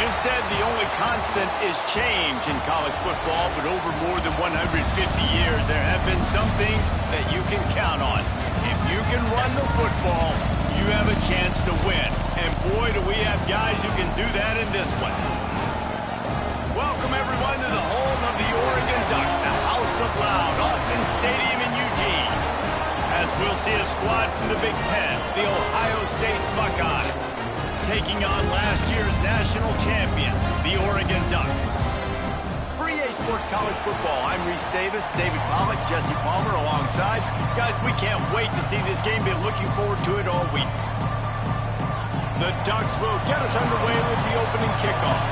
just said the only constant is change in college football, but over more than 150 years, there have been some things that you can count on. If you can run the football, you have a chance to win. And boy, do we have guys who can do that in this one. Welcome, everyone, to the home of the Oregon Ducks, the House of Loud, Autzen Stadium in Eugene. As we'll see a squad from the Big Ten, the Ohio State Buckeyes, taking on last year's national champion, the Oregon Ducks. For EA Sports College Football, I'm Reese Davis, David Pollack, Jesse Palmer alongside. Guys, we can't wait to see this game. Been looking forward to it all week. The Ducks will get us underway with the opening kickoff.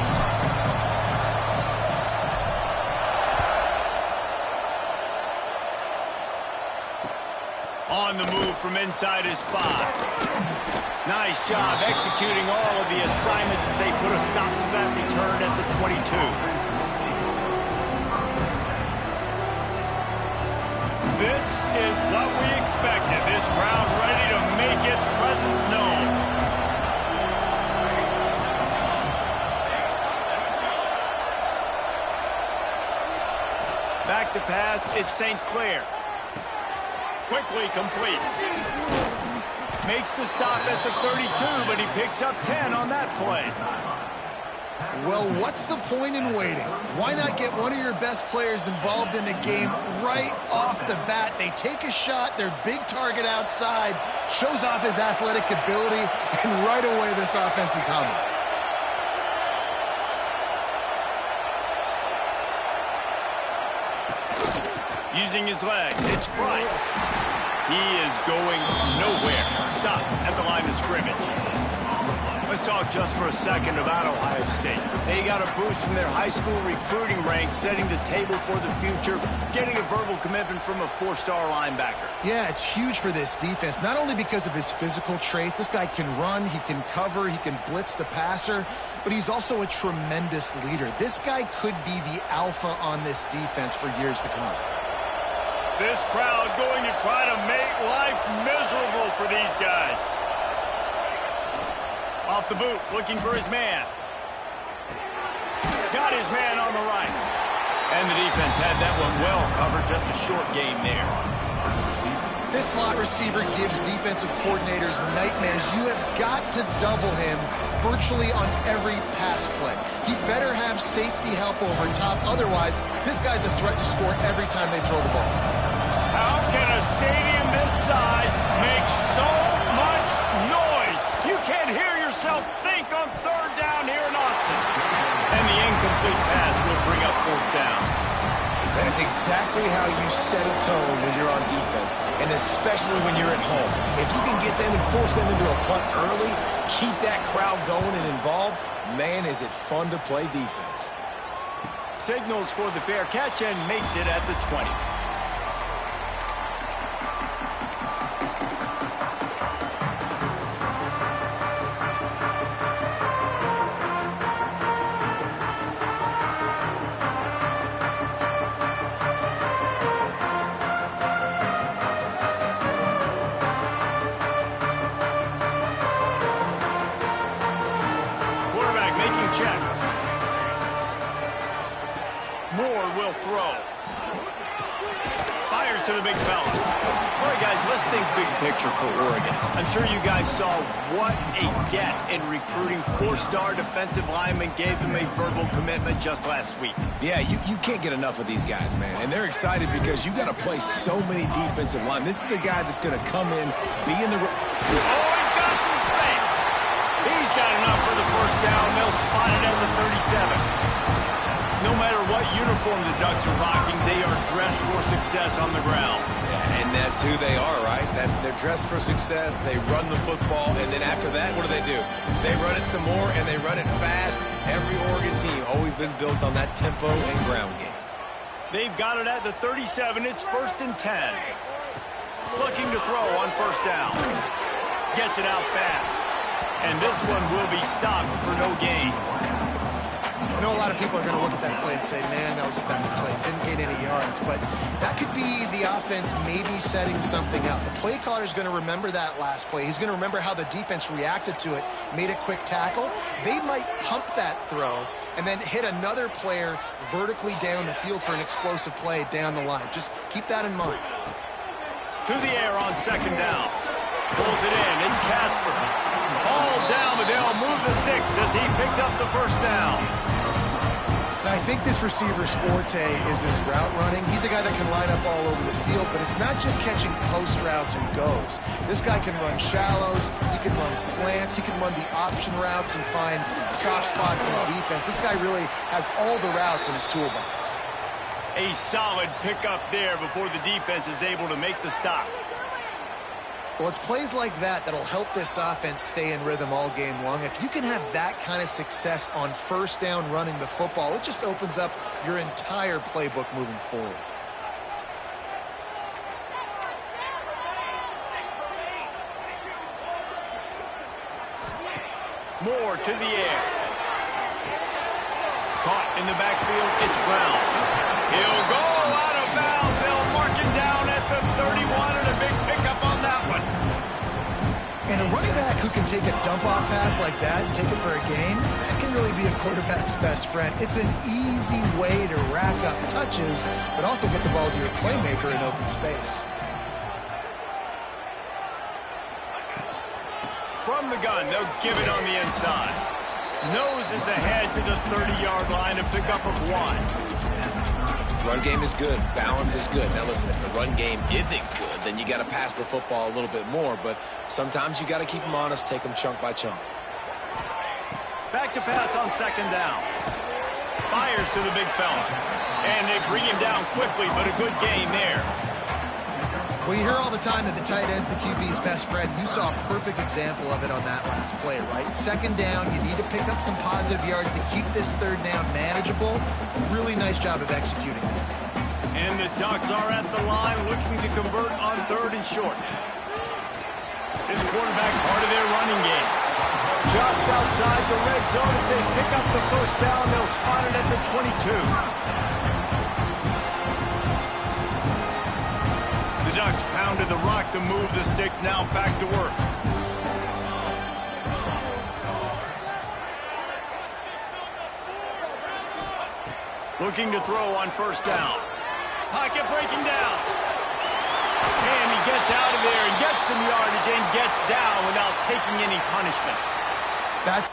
On the move from inside his 5. Nice job executing all of the assignments as they put a stop to that return at the 22. This is what we expected. This crowd ready to make its presence known. Back to pass, it's St. Clair. Quickly complete. Makes the stop at the 32, but he picks up 10 on that play. Well, what's the point in waiting? Why not get one of your best players involved in the game right off the bat? They take a shot, their big target outside, shows off his athletic ability, and right away this offense is humming. Using his legs, it's Price. He is going nowhere. Stop at the line of scrimmage. Let's talk just for a second about Ohio State. They got a boost from their high school recruiting ranks, setting the table for the future, getting a verbal commitment from a 4-star linebacker. Yeah, it's huge for this defense, not only because of his physical traits. This guy can run, he can cover, he can blitz the passer, but he's also a tremendous leader. This guy could be the alpha on this defense for years to come. This crowd going to try to make life miserable for these guys. Off the boot, looking for his man. Got his man on the right. And the defense had that one well covered, just a short game there. This slot receiver gives defensive coordinators nightmares. You have got to double him virtually on every pass play. He better have safety help over top. Otherwise, this guy's a threat to score every time they throw the ball. How can a stadium this size make so much noise? You can't hear yourself think on third down here in Autzen. And the incomplete pass will bring up 4th down. That is exactly how you set a tone when you're on defense, and especially when you're at home. If you can get them and force them into a punt early, keep that crowd going and involved, man, is it fun to play defense. Signals for the fair catch and makes it at the 20. Checks. Moore will throw. Fires to the big fella. All right, guys, let's think big picture for Oregon. I'm sure you guys saw what a get in recruiting 4-star defensive linemen gave them a verbal commitment just last week. Yeah, you can't get enough of these guys, man. And they're excited because you got to play so many defensive linemen. This is the guy that's going to come in, be in the... Oh, he's got some space. He's got enough for the 1st down. They'll spot it at the 37. No matter what uniform the Ducks are rocking, they are dressed for success on the ground. Yeah, and that's who they are, right? They're dressed for success. They run the football, and then after that, what do? They run it some more, and they run it fast. Every Oregon team always been built on that tempo and ground game. They've got it at the 37. It's 1st and 10. Looking to throw on 1st down. Gets it out fast. And this one will be stopped for no gain. I know a lot of people are going to look at that play and say, man, that was a bad play. Didn't gain any yards. But that could be the offense maybe setting something up. The play caller is going to remember that last play. He's going to remember how the defense reacted to it, made a quick tackle. They might pump that throw and then hit another player vertically down the field for an explosive play down the line. Just keep that in mind. To the air on second down. Pulls it in. It's Casper. All down, but they'll move the sticks as he picks up the first down. I think this receiver's forte is his route running. He's a guy that can line up all over the field, but it's not just catching post routes and goes. This guy can run shallows, he can run slants, he can run the option routes and find soft spots in the defense. This guy really has all the routes in his toolbox. A solid pickup there before the defense is able to make the stop. Well, it's plays like that that'll help this offense stay in rhythm all game long. If you can have that kind of success on first down running the football, it just opens up your entire playbook moving forward. Moore to the air. Caught in the backfield, it's Brown. He'll go out of bounds. They'll mark him down at the 31, and a big pickup on that one. And a running back who can take a dump-off pass like that and take it for a gain, that can really be a quarterback's best friend. It's an easy way to rack up touches, but also get the ball to your playmaker in open space. From the gun, they'll give it on the inside. Noses ahead to the 30-yard line, a pickup of 1. Run game is good. Balance is good. Now listen, if the run game isn't good, then you got to pass the football a little bit more. But sometimes you got to keep them honest, take them chunk by chunk. Back to pass on second down. Fires to the big fella. And they bring him down quickly, but a good gain there. Well, you hear all the time that the tight end's the QB's best friend. You saw a perfect example of it on that last play, right? Second down, you need to pick up some positive yards to keep this third down manageable. Really nice job of executing. And the Ducks are at the line looking to convert on third and short. This quarterback part of their running game. Just outside the red zone as they pick up the first down. They'll spot it at the 22. The Ducks pounded the rock to move the sticks, now back to work. Looking to throw on first down. Pocket breaking down. And he gets out of there and gets some yardage and gets down without taking any punishment. That's...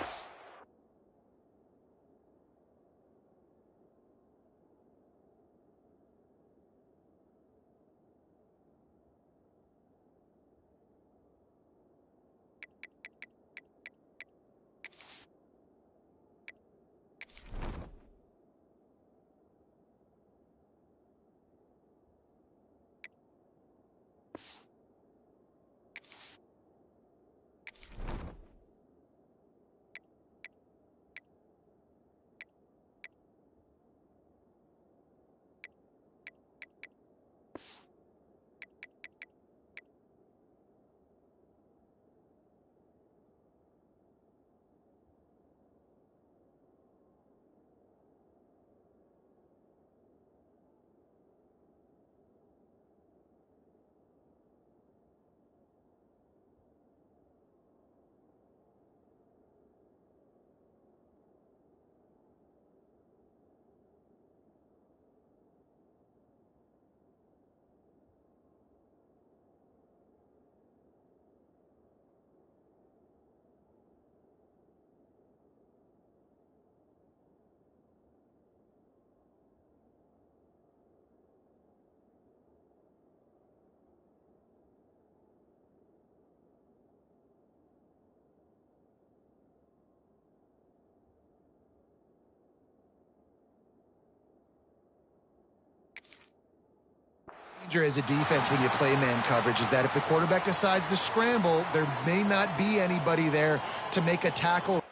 As a defense when you play man coverage is that if the quarterback decides to scramble, there may not be anybody there to make a tackle.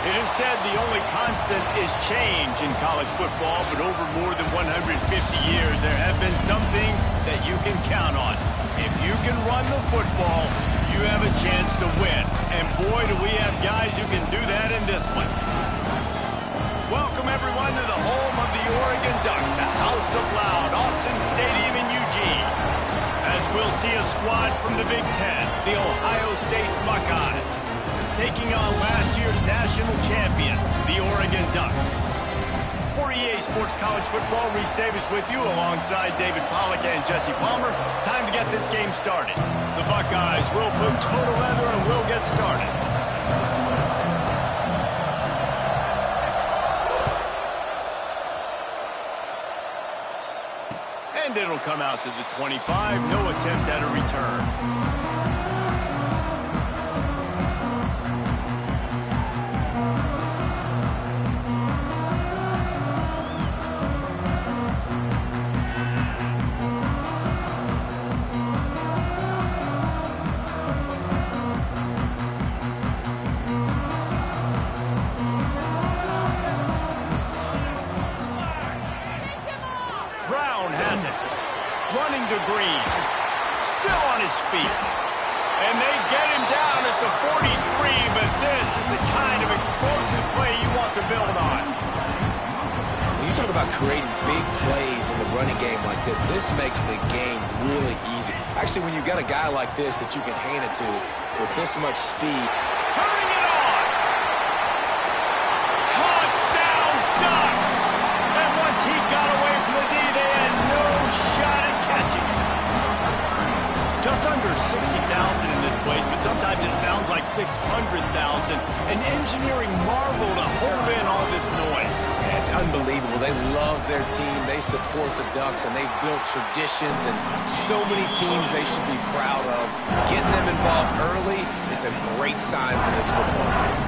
It is said the only constant is change in college football, but over more than 150 years, there have been some things that you can count on. If you can run the football, you have a chance to win. And boy, do we have guys who can do that in this one. Welcome, everyone, to the home of the Oregon Ducks, the House of Loud, Autzen Stadium in Eugene. As we'll see a squad from the Big Ten, the Ohio State Buckeyes, taking on last year's national champion, the Oregon Ducks. For EA Sports College Football, Reese Davis with you alongside David Pollack and Jesse Palmer. Time to get this game started. The Buckeyes will put total leather and we'll get started. And it'll come out to the 25. No attempt at a return. Running to Green, still on his feet, and they get him down at the 43, but this is the kind of explosive play you want to build on. When you talk about creating big plays in the running game like this makes the game really easy. Actually, when you've got a guy like this that you can hand it to with this much speed. Turning it on! Touchdown, Ducks! And once he got away from the D, they had no shot at catching him. Just under 60,000 in this place, but sometimes it sounds like 600,000. An engineering marvel to hold in all this noise. Yeah, it's unbelievable. They love their team. They support the Ducks, and they've built traditions and so many teams they should be proud of. Getting them involved early is a great sign for this football game.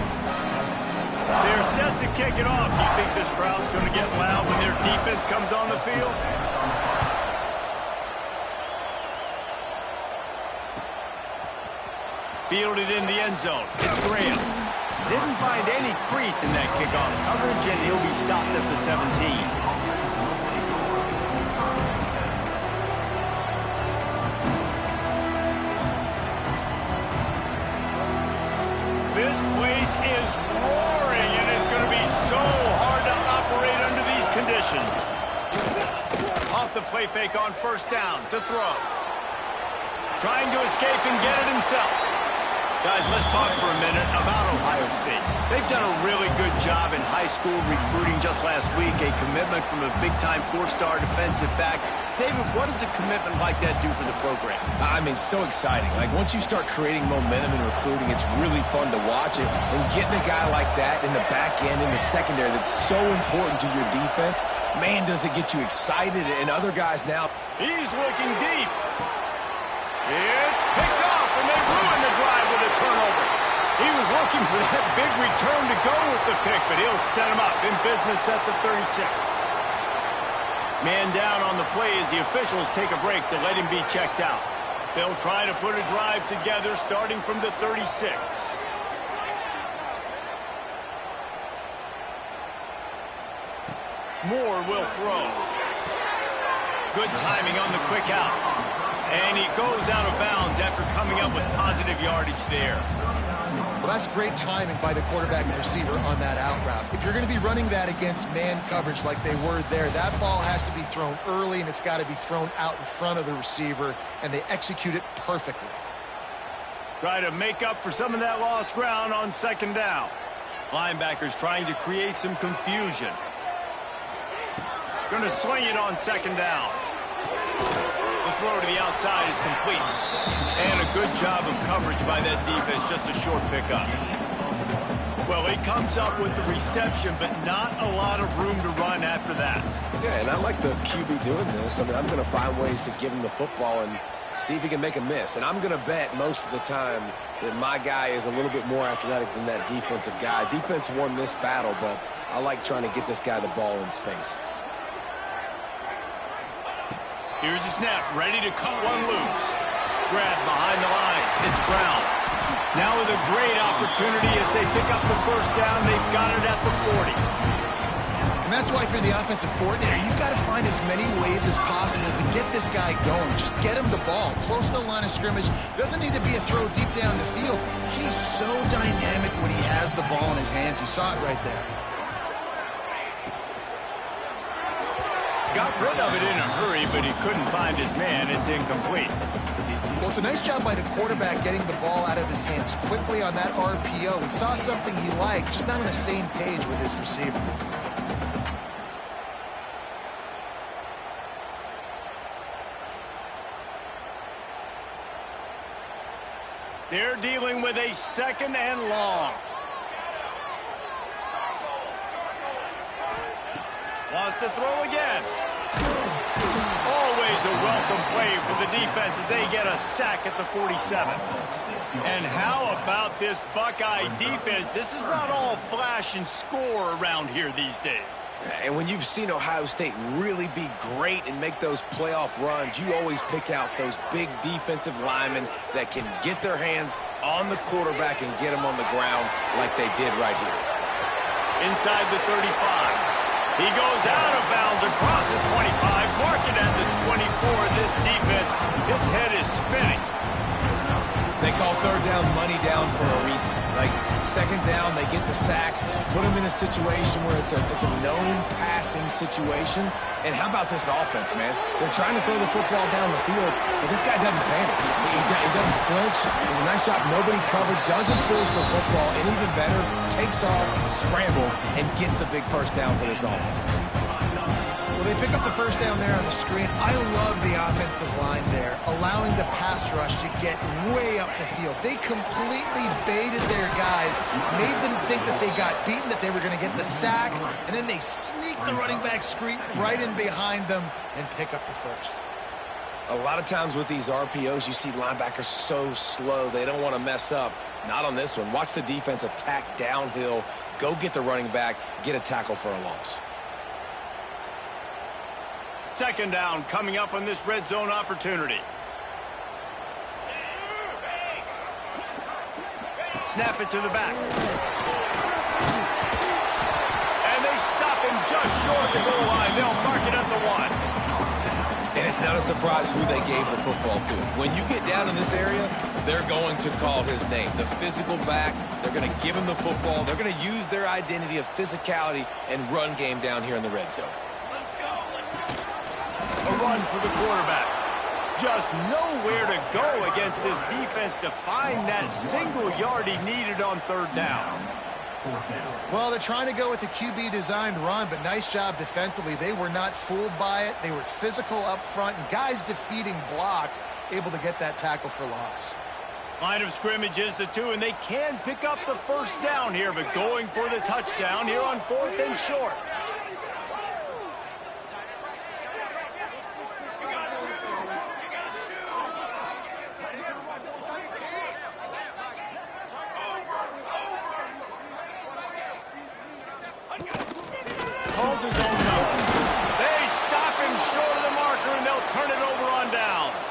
They're set to kick it off. You think this crowd's going to get loud when their defense comes on the field? Fielded in the end zone. It's Graham. Didn't find any crease in that kickoff coverage, and he'll be stopped at the 17. This place is roaring, and it's going to be so hard to operate under these conditions. Off the play fake on first down to throw. Trying to escape and get it himself. Guys, let's talk for a minute about Ohio State. They've done a really good job in high school recruiting. Just last week, a commitment from a big-time four-star defensive back. David, what does a commitment like that do for the program? I mean, so exciting. Like, once you start creating momentum in recruiting, it's really fun to watch it. And getting a guy like that in the back end, in the secondary, that's so important to your defense, man, does it get you excited. And other guys now. He's looking deep. It's picked off, and they ruin the drive with a turnover. He was looking for that big return to go with the pick, but he'll set him up in business at the 36. Man down on the play as the officials take a break to let him be checked out. They'll try to put a drive together starting from the 36. Moore will throw. Good timing on the quick out. And he goes out of bounds after coming up with positive yardage there. Well, that's great timing by the quarterback and receiver on that out route. If you're going to be running that against man coverage like they were there, that ball has to be thrown early, and it's got to be thrown out in front of the receiver, and they execute it perfectly. Try to make up for some of that lost ground on second down. Linebackers trying to create some confusion. Going to swing it on second down. The throw to the outside is complete. And a good job of coverage by that defense, just a short pickup. Well, he comes up with the reception, but not a lot of room to run after that. Yeah, and I like the QB doing this. I mean, I'm going to find ways to give him the football and see if he can make a miss. And I'm going to bet most of the time that my guy is a little bit more athletic than that defensive guy. Defense won this battle, but I like trying to get this guy the ball in space. Here's the snap, ready to cut one loose. Grab behind the line. It's Brown. Now with a great opportunity as they pick up the first down. They've got it at the 40. And that's why for the offensive coordinator, you've got to find as many ways as possible to get this guy going. Just get him the ball close to the line of scrimmage. Doesn't need to be a throw deep down the field. He's so dynamic when he has the ball in his hands. You saw it right there. Got rid of it in a hurry, but he couldn't find his man. It's incomplete. Well, it's a nice job by the quarterback getting the ball out of his hands quickly on that RPO. He saw something he liked, just not on the same page with his receiver. They're dealing with a second and long. Wants to throw again. Always a welcome play for the defense as they get a sack at the 47. And how about this Buckeye defense? This is not all flash and score around here these days. And when you've seen Ohio State really be great and make those playoff runs, you always pick out those big defensive linemen that can get their hands on the quarterback and get him on the ground like they did right here. Inside the 35. He goes out of bounds across the 25, mark it at the 24. This defense, its head is spinning. They call third down money down for a reason. Like, second down, they get the sack, put them in a situation where it's a known passing situation. And how about this offense, man? They're trying to throw the football down the field, but this guy doesn't panic. He doesn't flinch. Does a nice job. Nobody covered. Doesn't force the football. And even better, takes off, scrambles, and gets the big first down for this offense. Well, they pick up the first down there on the screen. I love the offensive line there, allowing the pass rush to get way up the field. They completely baited their guys, made them think that they got beaten, that they were going to get the sack, and then they sneak the running back screen right in behind them and pick up the first. A lot of times with these RPOs, you see linebackers so slow, they don't want to mess up. Not on this one. Watch the defense attack downhill, go get the running back, get a tackle for a loss. Second down coming up on this red zone opportunity. Snap it to the back. And they stop him just short of the goal line. They'll mark it at the 1. And it's not a surprise who they gave the football to. When you get down in this area, they're going to call his name. The physical back, they're going to give him the football. They're going to use their identity of physicality and run game down here in the red zone. A run for the quarterback. Just nowhere to go against this defense to find that single yard he needed on third down. Well, they're trying to go with the QB-designed run, but nice job defensively. They were not fooled by it. They were physical up front, and guys defeating blocks, able to get that tackle for loss. Line of scrimmage is the 2, and they can pick up the first down here, but going for the touchdown here on 4th and short. Calls his own number. They stop him short of the marker, and they'll turn it over on downs.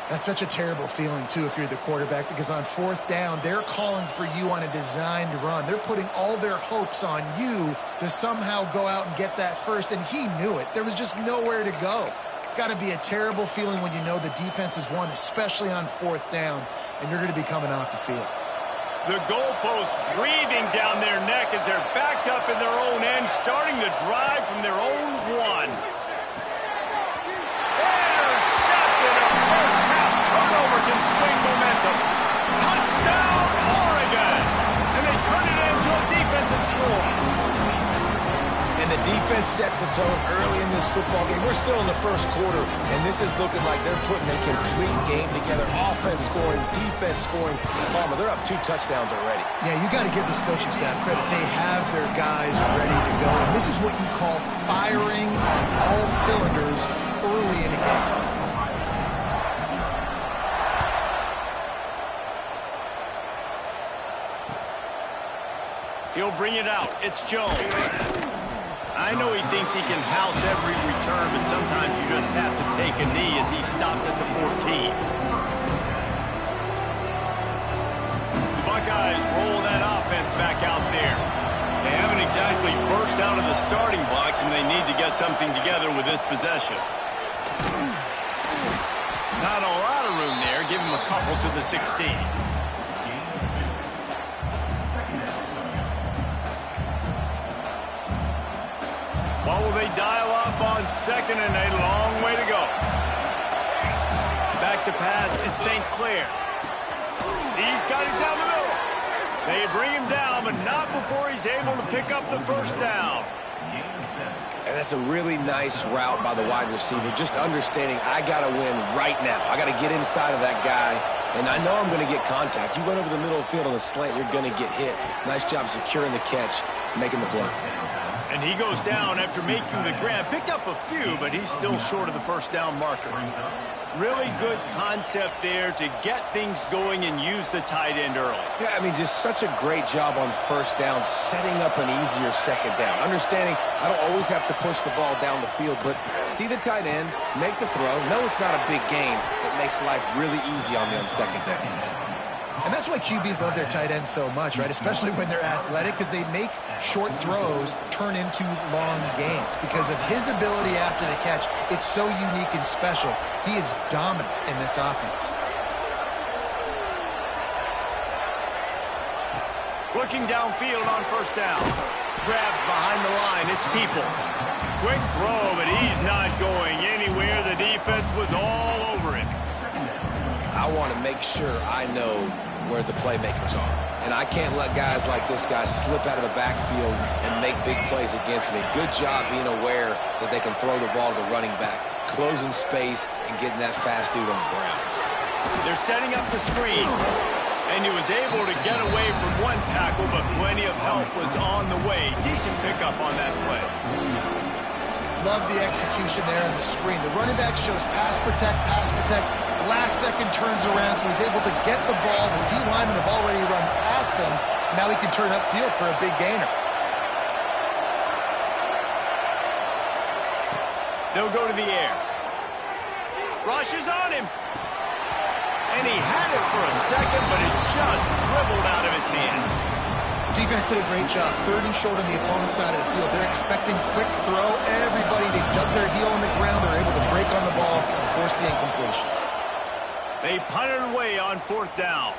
That's such a terrible feeling, too, if you're the quarterback, because on 4th down, they're calling for you on a designed run. They're putting all their hopes on you to somehow go out and get that first, and he knew it. There was just nowhere to go. It's got to be a terrible feeling when you know the defense has won, especially on 4th down, and you're going to be coming off the field. The goalpost breathing down their neck as they're backed up in their own end, starting the drive from their own 1. Intercepted. A first half turnover can swing momentum. Touchdown, Oregon! And they turn it into a defensive score. And the defense sets the tone early in this football game. We're still in the first quarter, and this is looking like they're putting a complete game together. Offense scoring, defense scoring. Palmer, they're up 2 touchdowns already. Yeah, you got to give this coaching staff credit. They have their guys ready to go. And this is what you call firing on all cylinders early in a game. He'll bring it out. It's Jones. I know he thinks he can house every return, but sometimes you just have to take a knee as he stopped at the 14. Buckeyes roll that offense back out there. They haven't exactly burst out of the starting blocks, and they need to get something together with this possession. Not a lot of room there. Give him a couple to the 16. What will they dial up on second and a long way to go? Back to pass, it's St. Clair. He's got it down the middle. They bring him down, but not before he's able to pick up the first down. And that's a really nice route by the wide receiver, just understanding I got to win right now. I got to get inside of that guy, and I know I'm going to get contact. You run over the middle of the field on a slant, you're going to get hit. Nice job securing the catch, making the play. And he goes down after making the grab. Picked up a few, but he's still short of the first down marker. Really good concept there to get things going and use the tight end early. Yeah, I mean, just such a great job on first down, setting up an easier second down. Understanding I don't always have to push the ball down the field, but see the tight end, make the throw. No, it's not a big gain, but makes life really easy on me on second down. And that's why QBs love their tight ends so much, right? Especially when they're athletic, because they make short throws turn into long gains. Because of his ability after the catch, it's so unique and special. He is dominant in this offense. Looking downfield on first down. Grabbed behind the line, it's Peoples. Quick throw, but he's not going anywhere. The defense was all over him. I want to make sure I know where the playmakers are. And I can't let guys like this guy slip out of the backfield and make big plays against me. Good job being aware that they can throw the ball to the running back, closing space, and getting that fast dude on the ground. They're setting up the screen. And he was able to get away from one tackle, but plenty of help was on the way. Decent pickup on that play. Love the execution there on the screen. The running back shows pass protect, pass protect. Last second turns around, so he's able to get the ball. The D linemen have already run past him. Now he can turn upfield for a big gainer. They'll go to the air. Rushes on him. And he had it for a second, but it just dribbled out of his hands. Defense did a great job. Third and short on the opponent's side of the field. They're expecting quick throw. Everybody, they dug their heel on the ground. They're able to break on the ball and force the incompletion. They punted away on fourth down.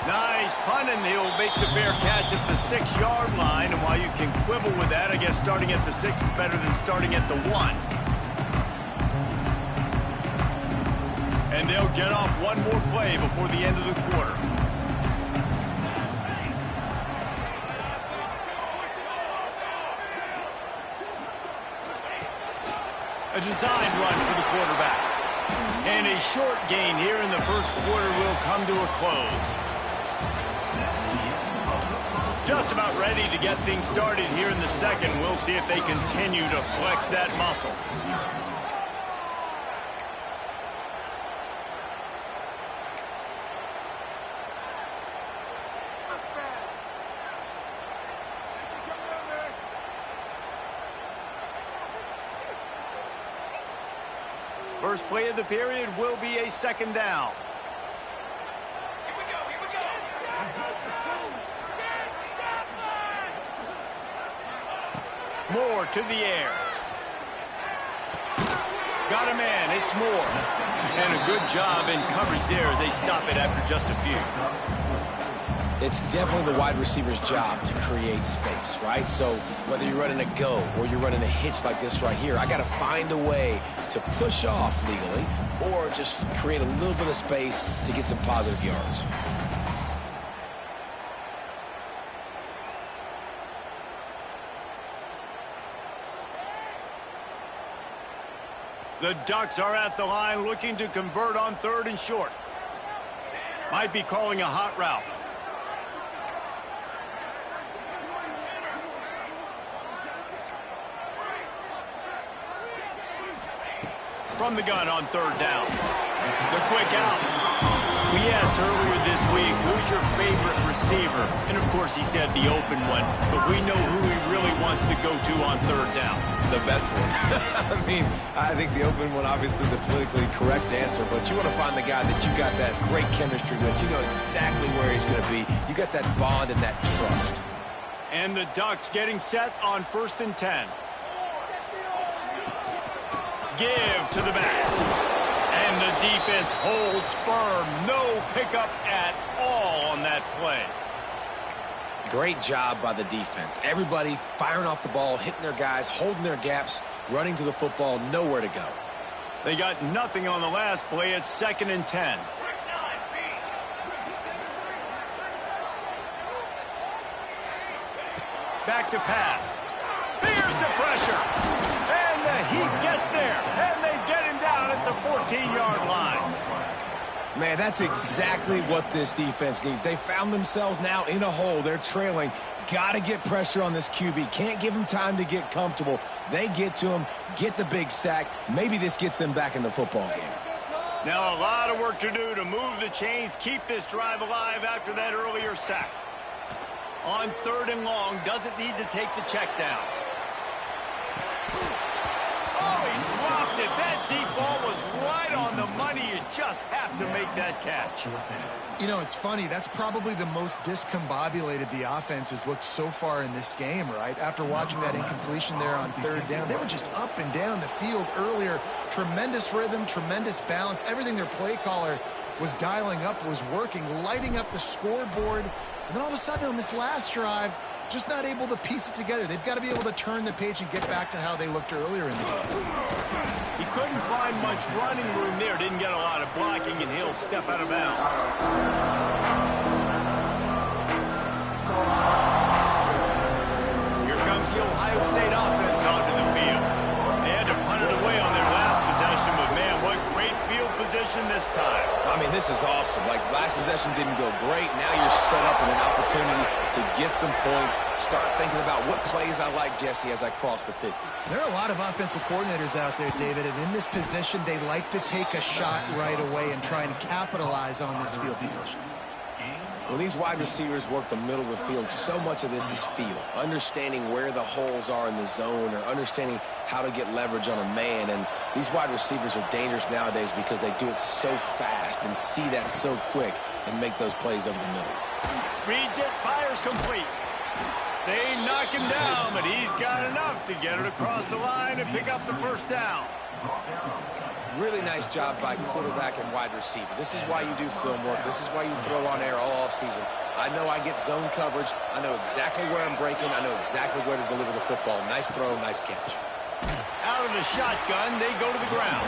Nice punt, and he'll make the fair catch at the 6-yard line. And while you can quibble with that, I guess starting at the 6 is better than starting at the 1. And they'll get off one more play before the end of the quarter. A design run for the quarterback. And a short gain here in the first quarter will come to a close. Just about ready to get things started here in the second. We'll see if they continue to flex that muscle. First play of the period will be a second down. Moore to the air. Got a man, it's Moore. And a good job in coverage there as they stop it after just a few. It's definitely the wide receiver's job to create space, right? So whether you're running a go or you're running a hitch like this right here, I got to find a way to push off legally or just create a little bit of space to get some positive yards. The Ducks are at the line looking to convert on third and short. Might be calling a hot route. From the gun on third down. The quick out. We asked earlier this week, who's your favorite receiver? And, of course, he said the open one. But we know who he really wants wants to go to on third down? The best one. I mean, I think the open one, obviously the politically correct answer, but you want to find the guy that you got that great chemistry with. You know exactly where he's going to be. You got that bond and that trust. And the Ducks getting set on 1st and 10. Give to the back. And the defense holds firm. No pickup at all on that play. Great job by the defense. Everybody firing off the ball, hitting their guys, holding their gaps, running to the football, nowhere to go. They got nothing on the last play. It's 2nd and 10. Back to pass. Here's the pressure. And the Heat gets there. And they get him down at the 14-yard line. Man, that's exactly what this defense needs. They found themselves now in a hole. They're trailing. Got to get pressure on this QB. Can't give him time to get comfortable. They get to him, get the big sack. Maybe this gets them back in the football game. Now a lot of work to do to move the chains, keep this drive alive after that earlier sack. On 3rd and long, doesn't need to take the check down. Oh, he dropped it. That deep ball was right on the money. You just have to make that catch. You know, it's funny. That's probably the most discombobulated the offense has looked so far in this game, right? After watching that incompletion there on 3rd down, they were just up and down the field earlier. Tremendous rhythm, tremendous balance. Everything their play caller was dialing up was working, lighting up the scoreboard. And then all of a sudden on this last drive, just not able to piece it together. They've got to be able to turn the page and get back to how they looked earlier in the game. He couldn't find much running room there. Didn't get a lot of blocking, and he'll step out of bounds. Here comes the Ohio State offense onto the field. They had to punt it away on their last possession, but man, what great field position this time. I mean, this is awesome. Like, last possession didn't go great. Now you're set up with an opportunity to get some points. Start thinking about what plays I like, Jesse, as I cross the 50. There are a lot of offensive coordinators out there, David, and in this position, they like to take a shot right away and try and capitalize on this field position. When these wide receivers work the middle of the field, so much of this is feel. Understanding where the holes are in the zone or understanding how to get leverage on a man. And these wide receivers are dangerous nowadays because they do it so fast and see that so quick and make those plays over the middle. Reads it, fires complete. They knock him down, but he's got enough to get it across the line and pick up the 1st down. Really nice job by quarterback and wide receiver. This is why you do film work. This is why you throw on air all offseason. I know I get zone coverage. I know exactly where I'm breaking. I know exactly where to deliver the football. Nice throw, nice catch. Out of the shotgun, they go to the ground.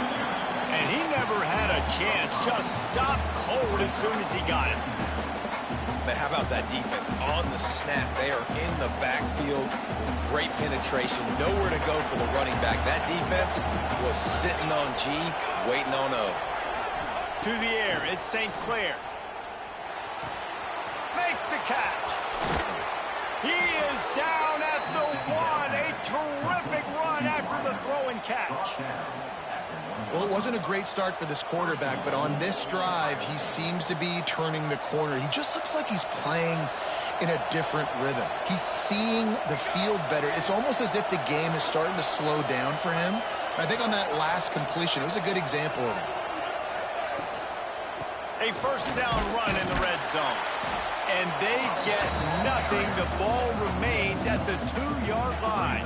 And he never had a chance. Just stopped cold as soon as he got it. But how about that defense? On the snap, they are in the backfield with great penetration. Nowhere to go for the running back. That defense was sitting on G, waiting on O. To the air, it's St. Clair. Makes the catch. He is down at the 1. A terrific run after the throw and catch. Well, it wasn't a great start for this quarterback, but on this drive, he seems to be turning the corner. He just looks like he's playing in a different rhythm. He's seeing the field better. It's almost as if the game is starting to slow down for him. And I think on that last completion, it was a good example of that. A 1st down run in the red zone. And they get nothing. The ball remains at the 2-yard line.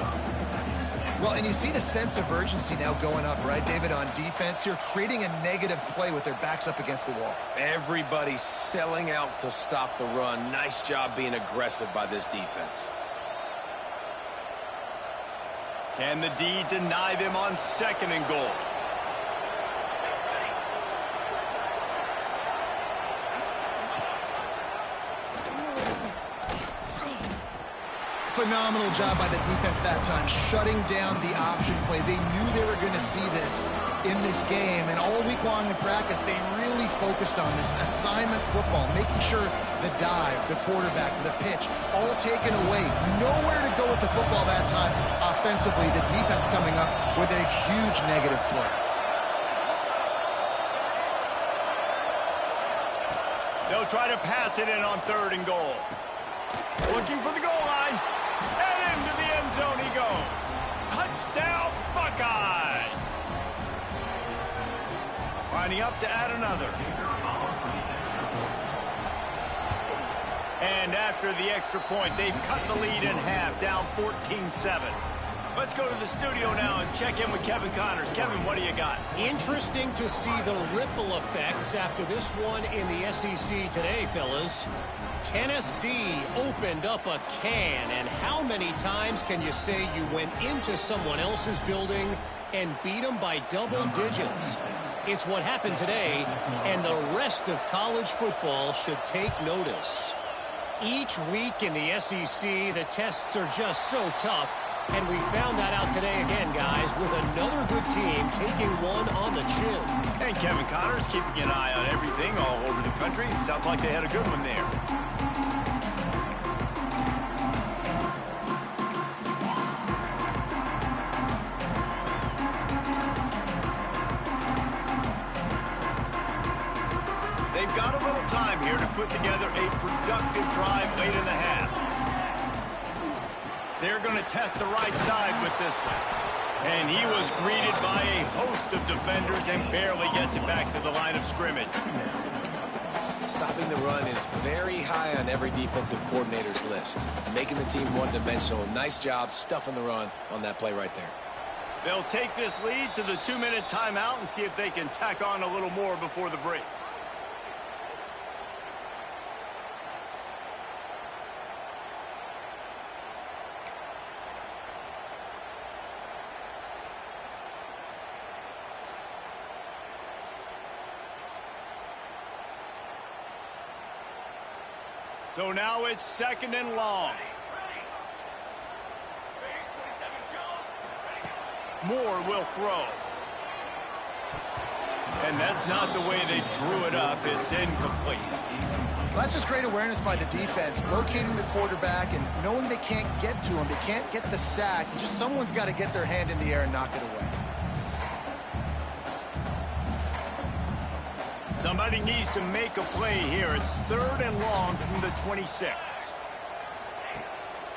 Well, and you see the sense of urgency now going up, right, David, on defense here, creating a negative play with their backs up against the wall. Everybody selling out to stop the run. Nice job being aggressive by this defense. Can the D deny them on 2nd and goal? Phenomenal job by the defense that time, shutting down the option play. They knew they were going to see this in this game, and all week long in practice, they really focused on this assignment football, making sure the dive, the quarterback, the pitch, all taken away. Nowhere to go with the football that time. Offensively, the defense coming up with a huge negative play. They'll try to pass it in on 3rd and goal. Looking for the goal line. And into the end zone. Lining up to add another. And after the extra point, they've cut the lead in half, down 14-7. Let's go to the studio now and check in with Kevin Connors. Kevin, what do you got? Interesting to see the ripple effects after this one in the SEC today, fellas. Tennessee opened up a can, and how many times can you say you went into someone else's building and beat them by double digits? It's what happened today, and the rest of college football should take notice. Each week in the SEC, the tests are just so tough. And we found that out today again, guys, with another good team taking one on the chin. And Kevin Connors keeping an eye on everything all over the country. Sounds like they had a good one there. They've got a little time here to put together a productive drive late in the half. They're going to test the right side with this one. And he was greeted by a host of defenders and barely gets it back to the line of scrimmage. Stopping the run is very high on every defensive coordinator's list. Making the team one-dimensional. Nice job stuffing the run on that play right there. They'll take this lead to the 2-minute timeout and see if they can tack on a little more before the break. So now it's 2nd and long. Moore will throw. And that's not the way they drew it up. It's incomplete. That's just great awareness by the defense, locating the quarterback and knowing they can't get to him. They can't get the sack. Just someone's got to get their hand in the air and knock it away. Somebody needs to make a play here. It's 3rd and long from the 26.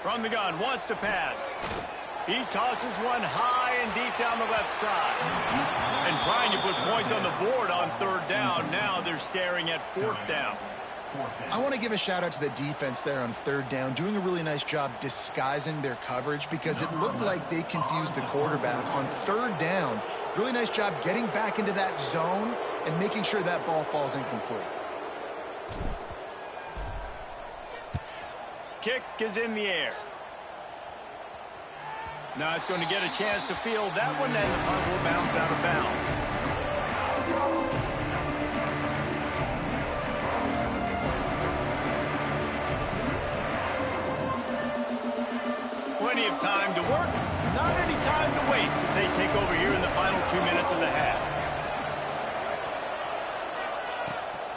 From the gun, wants to pass. He tosses one high and deep down the left side. And trying to put points on the board on 3rd down. Now they're staring at 4th down. I want to give a shout out to the defense there on 3rd down, doing a really nice job disguising their coverage because it looked like they confused the quarterback on 3rd down. Really nice job getting back into that zone and making sure that ball falls incomplete. Kick is in the air. Now it's going to get a chance to field that one, and the punt will bounce out of bounds. Plenty of time to work, not any time to waste as they take over here in the final 2 minutes of the half.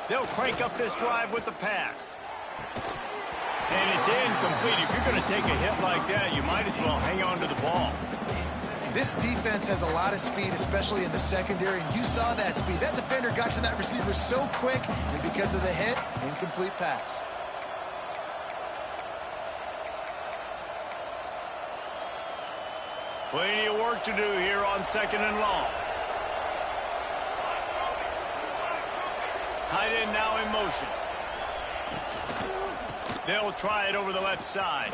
They'll crank up this drive with the pass. And it's incomplete. If you're going to take a hit like that, you might as well hang on to the ball. This defense has a lot of speed, especially in the secondary, and you saw that speed. That defender got to that receiver so quick, and because of the hit, incomplete pass. Plenty of work to do here on 2nd and long. Tight end now in motion. They'll try it over the left side.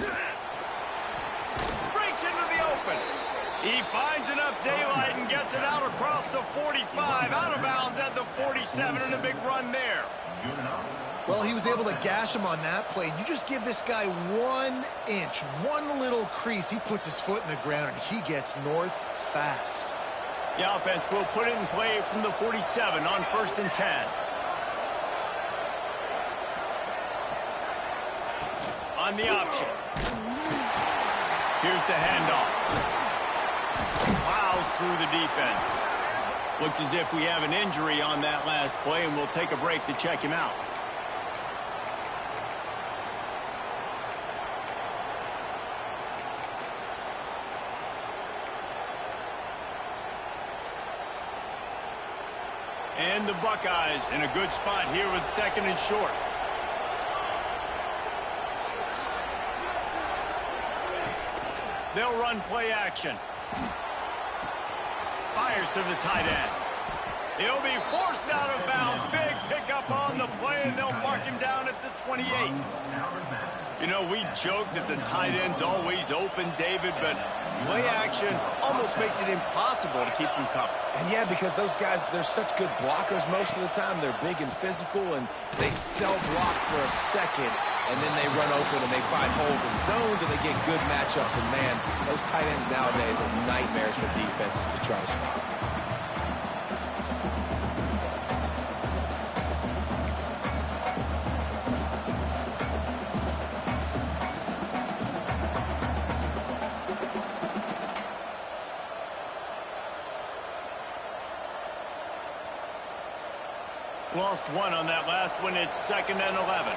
Breaks into the open. He finds enough daylight and gets it out across the 45, out of bounds at the 47, and a big run there. Well, he was able to gash him on that play. You just give this guy 1 inch, one little crease. He puts his foot in the ground, and he gets north fast. The offense will put it in play from the 47 on 1st and 10. On the option. Here's the handoff. Plows through the defense. Looks as if we have an injury on that last play, and we'll take a break to check him out. And the Buckeyes in a good spot here with 2nd and short. They'll run play action. Fires to the tight end. He'll be forced out of bounds. Big pickup on the play, and they'll mark him down at the 28. You know, we joke that the tight end's always open, David, but play action almost makes it impossible to keep them covered. And yeah, because those guys, they're such good blockers most of the time. They're big and physical, and they block for a second, and then they run open and they find holes in zones, and they get good matchups. And man, those tight ends nowadays are nightmares for defenses to try to stop. Lost one on that last one. It's 2nd and 11.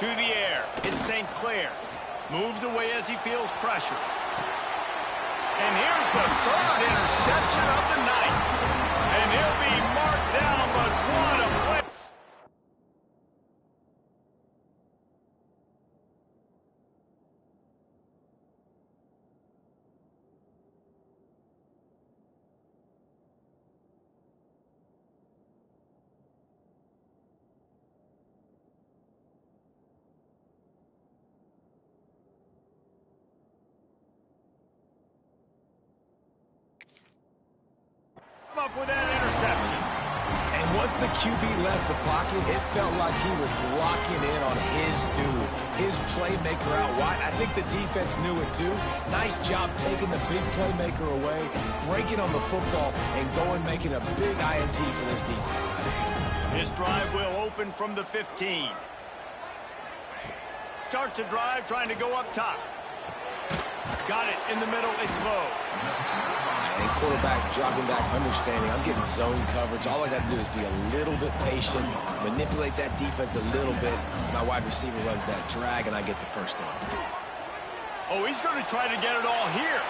To the air. It's St. Clair. Moves away as he feels pressure. And here's the 3rd interception of the night. And he'll be marked down, but what a play. Up with that interception. And once the QB left the pocket, it felt like he was locking in on his dude, his playmaker out wide. I think the defense knew it too. Nice job taking the big playmaker away, breaking on the football, and going making a big INT for this defense. This drive will open from the 15. Starts a drive trying to go up top. Got it in the middle. It's low. And quarterback dropping back, understanding I'm getting zone coverage. All I got to do is be a little bit patient, manipulate that defense a little bit. My wide receiver runs that drag, and I get the first down. Oh, he's going to try to get it all here.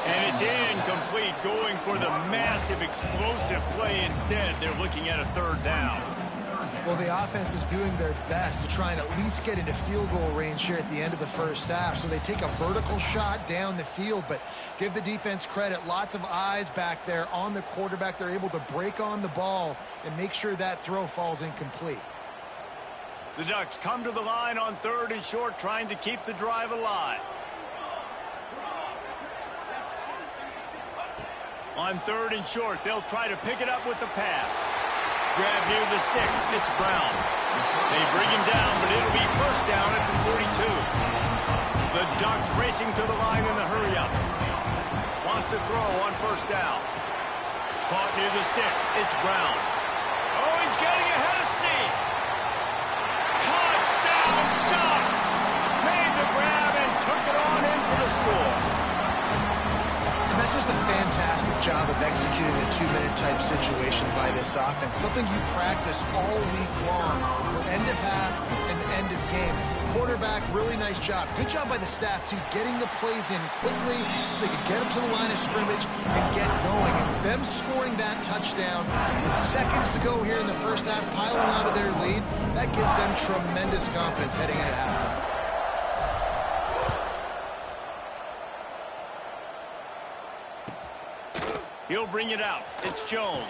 And it's incomplete, going for the massive explosive play instead. They're looking at a 3rd down. Well, the offense is doing their best to try and at least get into field goal range here at the end of the first half. So they take a vertical shot down the field, but give the defense credit. Lots of eyes back there on the quarterback. They're able to break on the ball and make sure that throw falls incomplete. The Ducks come to the line on 3rd and short, trying to keep the drive alive. On 3rd and short, they'll try to pick it up with the pass. Grab near the sticks. It's Brown. They bring him down, but it'll be first down at the 42. The Ducks racing to the line in a hurry-up. Wants to throw on 1st down. Caught near the sticks. It's Brown. Oh, he's getting ahead of steam. Touchdown, Ducks! Made the grab and took it on in for the score. And that's just a fantastic job of executing a 2-minute type situation by this offense. Something you practice all week long for end of half and end of game. Quarterback, really nice job. Good job by the staff, too, getting the plays in quickly so they could get them to the line of scrimmage and get going. And it's them scoring that touchdown with seconds to go here in the first half, piling onto their lead. That gives them tremendous confidence heading into halftime. He'll bring it out. It's Jones.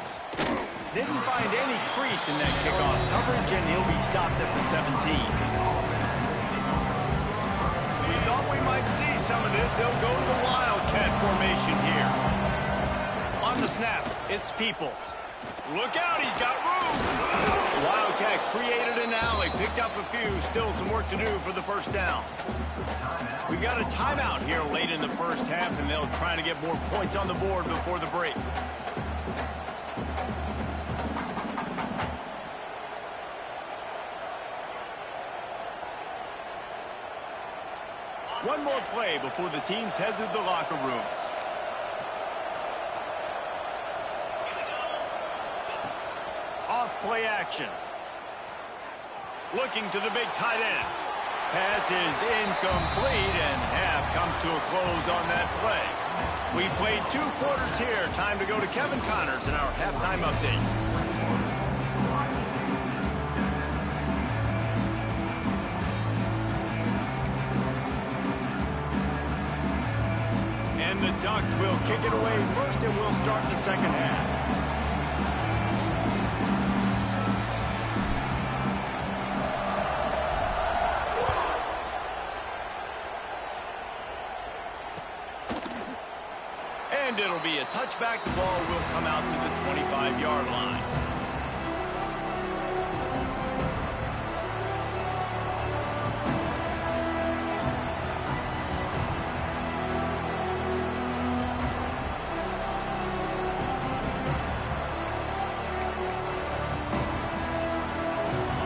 Didn't find any crease in that kickoff coverage, and he'll be stopped at the 17. We thought we might see some of this. They'll go to the Wildcat formation here. On the snap, it's Peoples. Look out, he's got room. Wildcat created an alley, picked up a few. Still some work to do for the first down. We've got a timeout here late in the first half, and they'll try to get more points on the board before the break. One more play before the teams head to the locker rooms. Off play action. Looking to the big tight end. Pass is incomplete, and half comes to a close on that play. We played 2 quarters here. Time to go to Kevin Connors in our halftime update. And And the Ducks will kick it away first, and we'll start the second half. And it'll be a touchback. The ball will come out to the 25-yard line.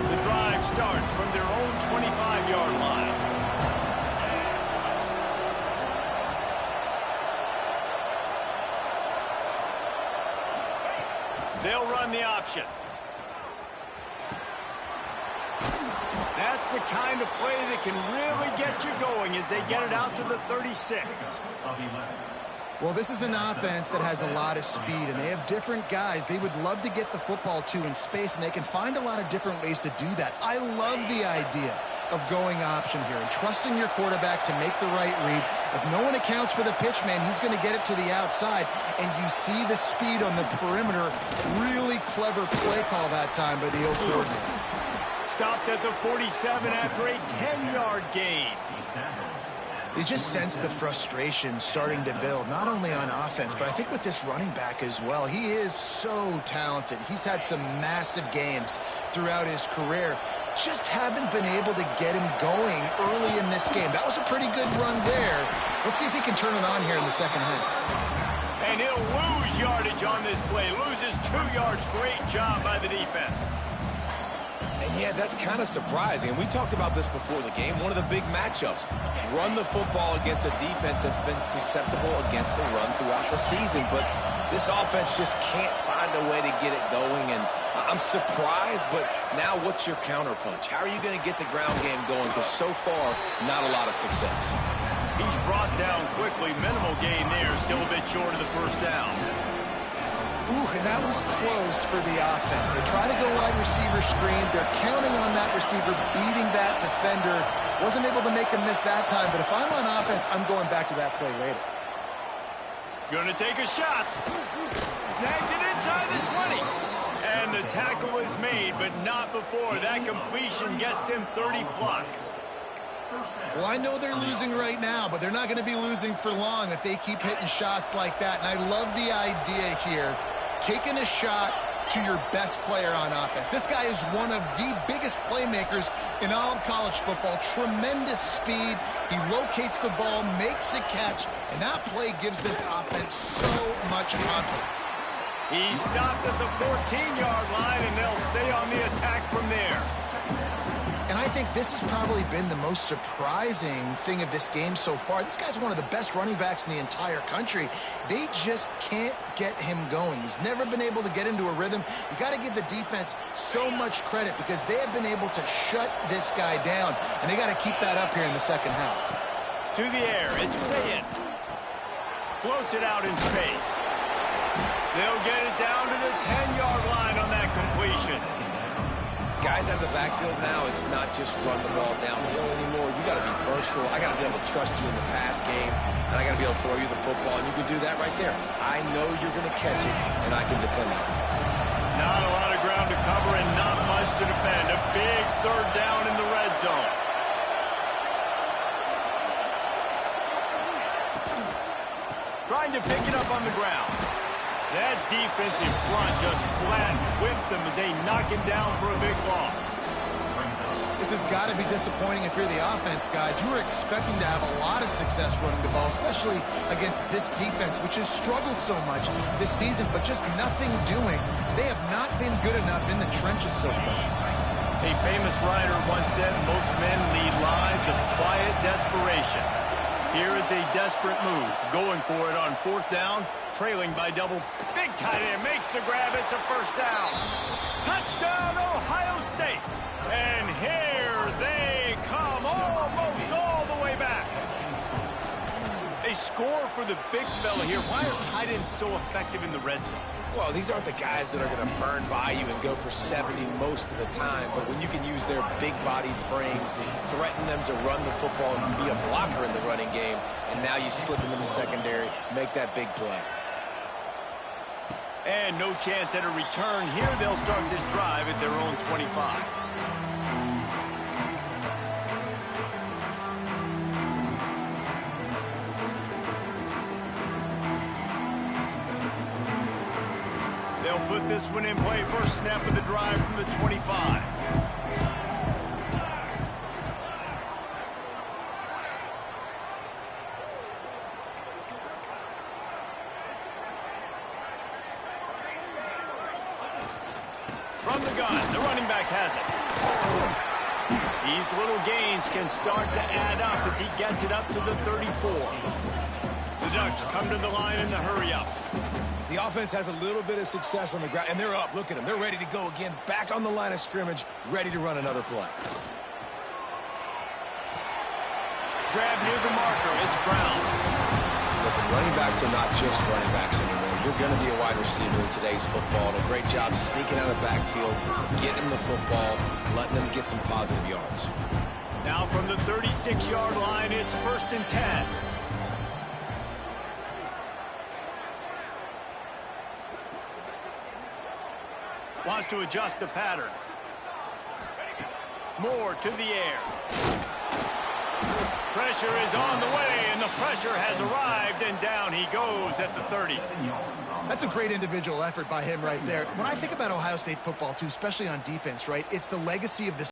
The drive starts from their own 25-yard line. They'll run the option. That's the kind of play that can really get you going as they get it out to the 36. Well, this is an offense that has a lot of speed, and they have different guys they would love to get the football to in space, and they can find a lot of different ways to do that. I love the idea of going option here and trusting your quarterback to make the right read. If no one accounts for the pitch, man, he's going to get it to the outside, and you see the speed on the perimeter. Really clever play call that time by the O coordinator. Stopped at the 47 after a 10-yard gain. You just sense the frustration starting to build, not only on offense, but I think with this running back as well. He is so talented. He's had some massive games throughout his career. Just haven't been able to get him going early in this game. That was a pretty good run there. Let's see if he can turn it on here in the second half. And he'll lose yardage on this play. Loses 2 yards. Great job by the defense. And yeah, that's kind of surprising. And we talked about this before the game. One of the big matchups. Run the football against a defense that's been susceptible against the run throughout the season. But this offense just can't find a way to get it going. And I'm surprised, but now what's your counterpunch? How are you going to get the ground game going? Because so far, not a lot of success. He's brought down quickly. Minimal gain there. Still a bit short of the first down. Ooh, and that was close for the offense. They try to go wide receiver screen. They're counting on that receiver beating that defender. Wasn't able to make him miss that time, but if I'm on offense, I'm going back to that play later. Gonna take a shot. Snags it inside the 20. And the tackle is made, but not before. That completion gets him 30-plus. Well, I know they're losing right now, but they're not going to be losing for long if they keep hitting shots like that. And I love the idea here, taking a shot to your best player on offense. This guy is one of the biggest playmakers in all of college football. Tremendous speed. He locates the ball, makes a catch, and that play gives this offense so much confidence. He stopped at the 14-yard line, and they'll stay on the attack from there. And I think this has probably been the most surprising thing of this game so far. This guy's one of the best running backs in the entire country. They just can't get him going. He's never been able to get into a rhythm. You got to give the defense so much credit because they have been able to shut this guy down, and they got to keep that up here in the second half. To the air, it's Sayin. Floats it out in space. They'll get it down to the 10-yard line on that completion. Guys out of the backfield now, it's not just run the ball downhill anymore. You got to be versatile. I got to be able to trust you in the pass game, and I got to be able to throw you the football, and you can do that right there. I know you're going to catch it, and I can depend on it. Not a lot of ground to cover and not much to defend. A big third down in the red zone. Trying to pick it up on the ground. That defensive front just flat whipped them as they knock him down for a big loss. This has got to be disappointing if you're the offense, guys. You were expecting to have a lot of success running the ball, especially against this defense, which has struggled so much this season, but just nothing doing. They have not been good enough in the trenches so far. A famous writer once said, most men lead lives of quiet desperation. Here is a desperate move, going for it on fourth down, trailing by double. Big tight end makes the grab. It's a first down. Touchdown, Ohio State. And here they come, almost all the way back. A score for the big fella here. Why are tight ends so effective in the red zone? Well, these aren't the guys that are going to burn by you and go for 70 most of the time, but when you can use their big-bodied frames, threaten them to run the football and be a blocker in the running game, and now you slip him in the secondary, make that big play. And no chance at a return here. They'll start this drive at their own 25. They'll put this one in play. First snap of the drive from the 25. From the gun, the running back has it. These little gains can start to add up as he gets it up to the 34. The Ducks come to the line in the hurry up. The offense has a little bit of success on the ground, and they're up. Look at them. They're ready to go again, back on the line of scrimmage, ready to run another play. Grab near the marker. It's Brown. Listen, running backs are not just running backs anymore. You're going to be a wide receiver in today's football. And a great job sneaking out of the backfield, getting the football, letting them get some positive yards. Now from the 36-yard line, it's 1st and 10. Wants to adjust the pattern. Moore to the air. Pressure is on the way, and the pressure has arrived, and down he goes at the 30. That's a great individual effort by him right there. When I think about Ohio State football, too, especially on defense, right, it's the legacy of the